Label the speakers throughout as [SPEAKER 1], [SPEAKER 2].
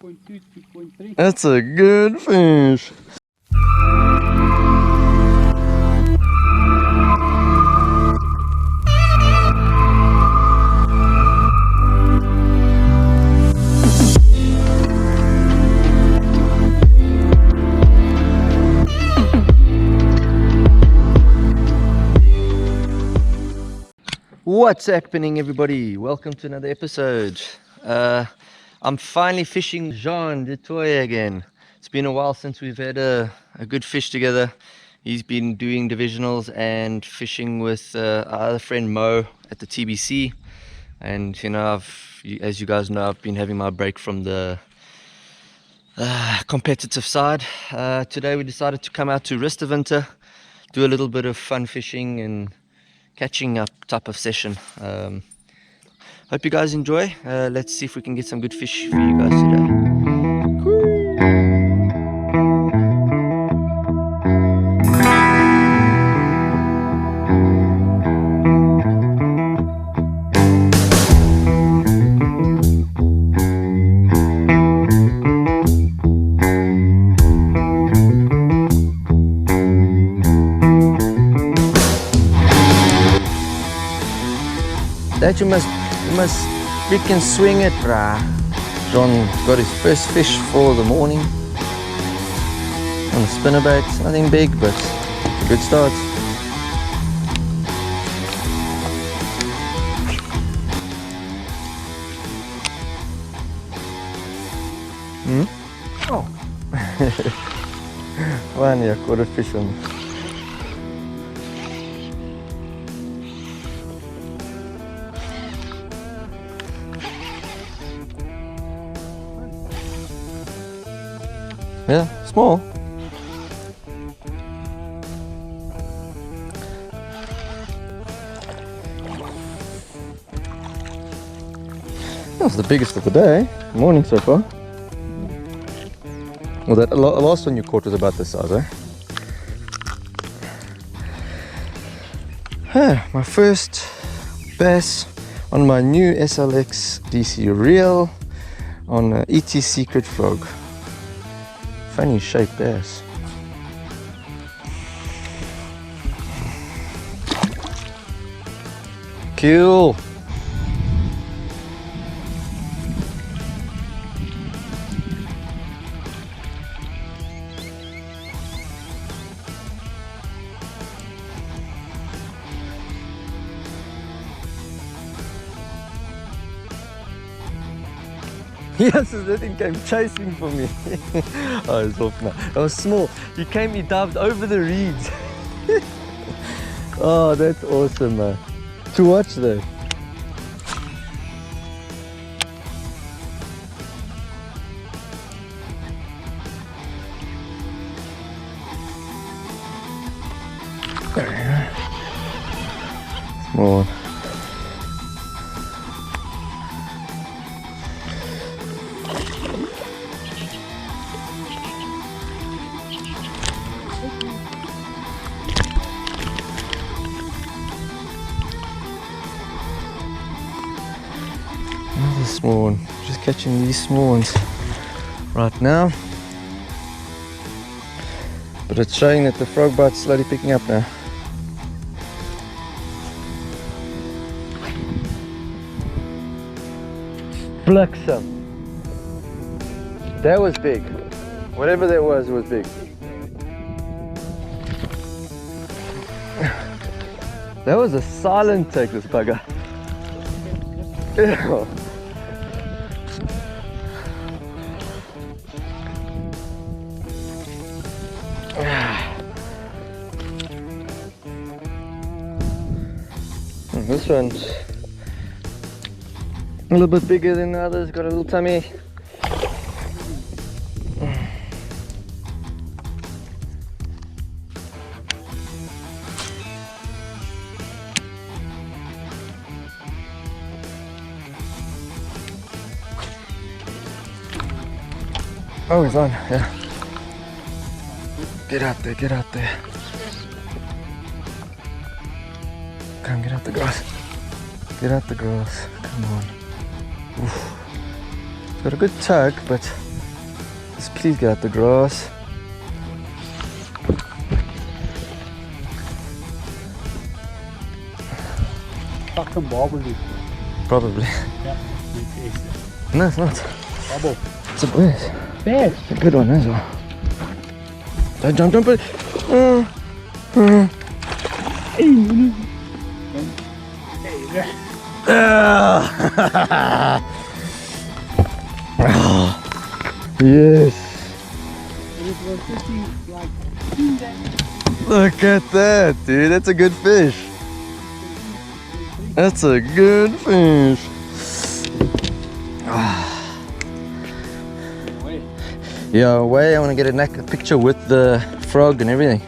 [SPEAKER 1] 2.2, 2.3.
[SPEAKER 2] That's a good fish. What's happening, everybody? Welcome to another episode. I'm finally fishing Jean de Toy again. It's been a while since we've had a good fish together. He's been doing divisionals and fishing with our other friend Mo at the TBC. And you know, as you guys know, I've been having my break from the competitive side. Today we decided to come out to Rustaventer, do a little bit of fun fishing and catching up type of session. Hope you guys enjoy. Let's see if we can get some good fish for you guys today. That you must freaking swing it, brah. John got his first fish for the morning on a spinnerbait. Nothing big, but a good start. Oh. One, yeah, caught a fish on. Yeah, small. That was the biggest of the day. Morning so far. Well, that last one you caught was about this size, eh? My first bass on my new SLX DC reel on Itties Secret Frog. Funny shaped bass. Cool. Yes, that thing came chasing for me. Oh, it's off now. That was small. He dived over the reeds. Oh, that's awesome, man. To watch though. Small. Another small one. Just catching these small ones right now. But it's showing that the frog bite's slowly picking up now. Bliksem. That was big. Whatever that was big. That was a silent take, this bugger. Ew. This one's a little bit bigger than the others, got a little tummy. Oh, he's on, yeah. Get out there, get out there. Come, get out the grass. Get out the grass, come on. Oof. It's got a good tug, but Just please get out the grass.
[SPEAKER 1] Fucking bobble.
[SPEAKER 2] Probably.
[SPEAKER 1] Yeah.
[SPEAKER 2] No, it's not.
[SPEAKER 1] Bobble.
[SPEAKER 2] It's a bird.
[SPEAKER 1] Fish.
[SPEAKER 2] It's a good one as well. Don't jump it. Yes. Look at that, dude. That's a good fish. That's a good fish. Yeah, away. I want to get a picture with the frog and everything.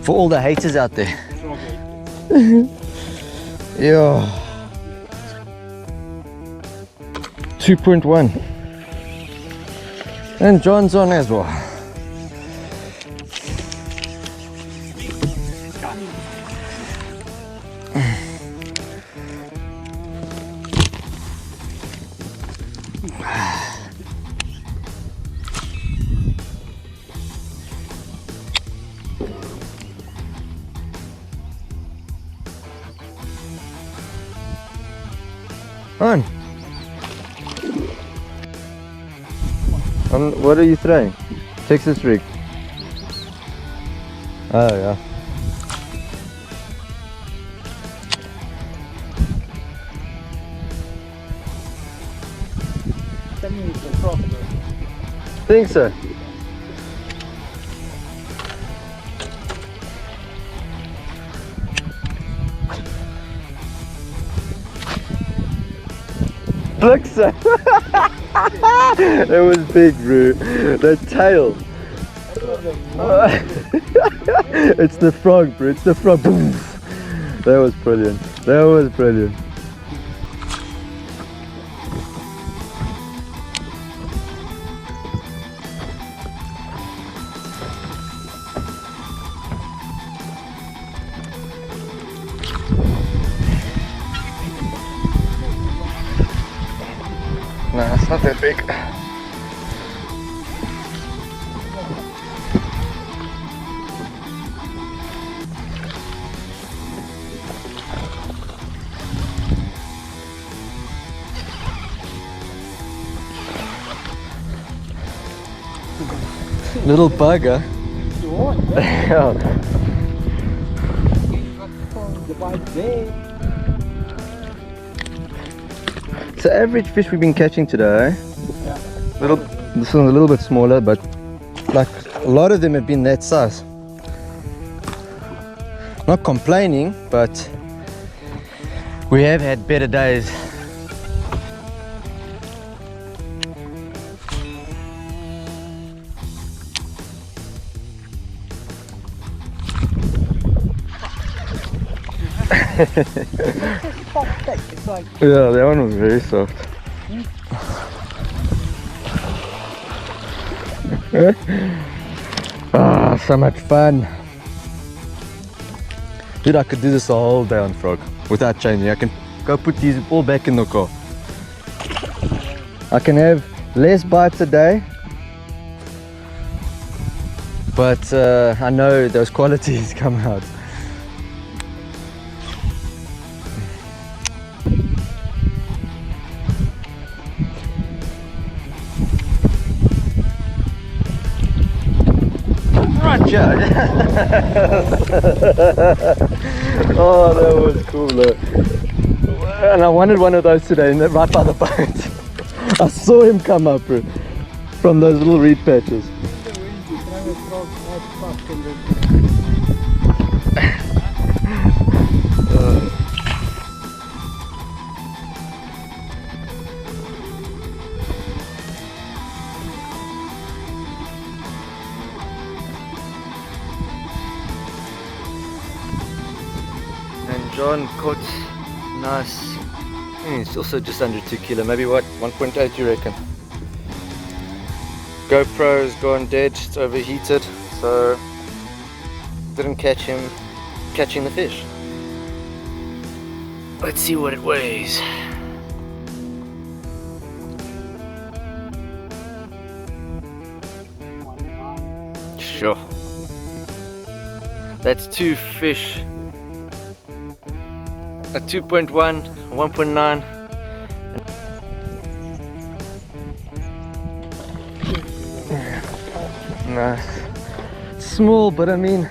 [SPEAKER 2] For all the haters out there. Yeah. 2.1. And John's on as well. On. What are you throwing? Texas rig. Oh yeah. Think so. Looks so. That was big, bro. That tail. It's the frog, bro. It's the frog. Boom. That was brilliant. That was brilliant. Nah, it's not that big. Little bugger. Yeah. It's the average fish we've been catching today. Yeah. This one's a little bit smaller, but like a lot of them have been that size. Not complaining, but we have had better days. Yeah, that one was very soft. Ah, so much fun. Dude, I could do this the whole day on frog without changing. I can go put these all back in the car. I can have less bites a day, but I know those qualities come out. Oh, that was cool though. And I wanted one of those today, right by the boat. I saw him come up from those little reed patches. John caught nice. It's also just under 2 kilo, maybe what, 1.8 you reckon? GoPro's gone dead, it's overheated, so didn't catch him catching the fish. Let's see what it weighs. Sure. That's 2 fish. A 2.1, 1.9. Nice. Small, but I mean,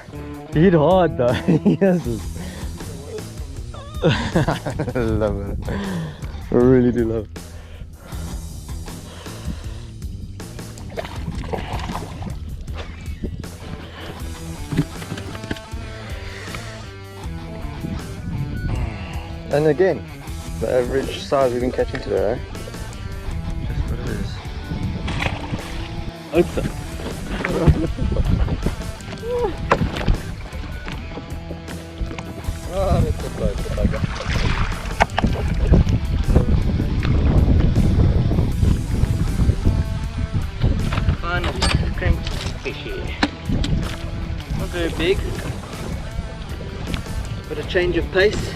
[SPEAKER 2] he hit hard though. Yes. I love it. I really do love it. And again, the average size we've been catching today, eh? Just what it is. Open. Oh, that's a close, the bugger. Fun crank fishy. Not very big, but a change of pace.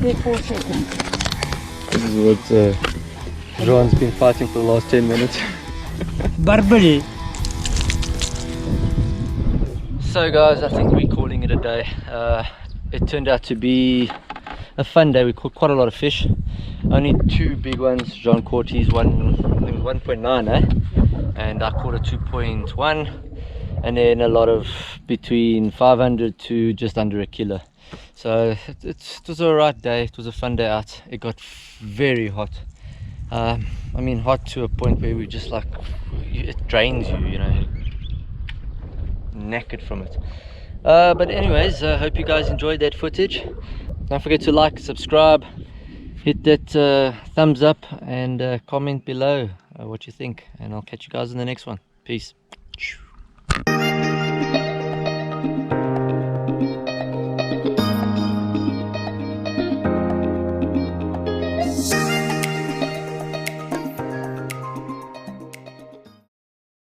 [SPEAKER 1] There 4 seconds.
[SPEAKER 2] This is what John's been fighting for the last 10 minutes.
[SPEAKER 1] Barbary.
[SPEAKER 2] So guys, I think we're calling it a day. It turned out to be a fun day. We caught quite a lot of fish. Only 2 big ones. John caught his 1.9, eh? And I caught a 2.1, and then a lot of between 500 to just under a kilo. So it was a right day. It was a fun day out. It got very hot. I mean, hot to a point where we just like, it drains you, you know, knackered from it. But anyways, I hope you guys enjoyed that footage. Don't forget to like, subscribe, hit that thumbs up, and comment below what you think, and I'll catch you guys in the next one. Peace.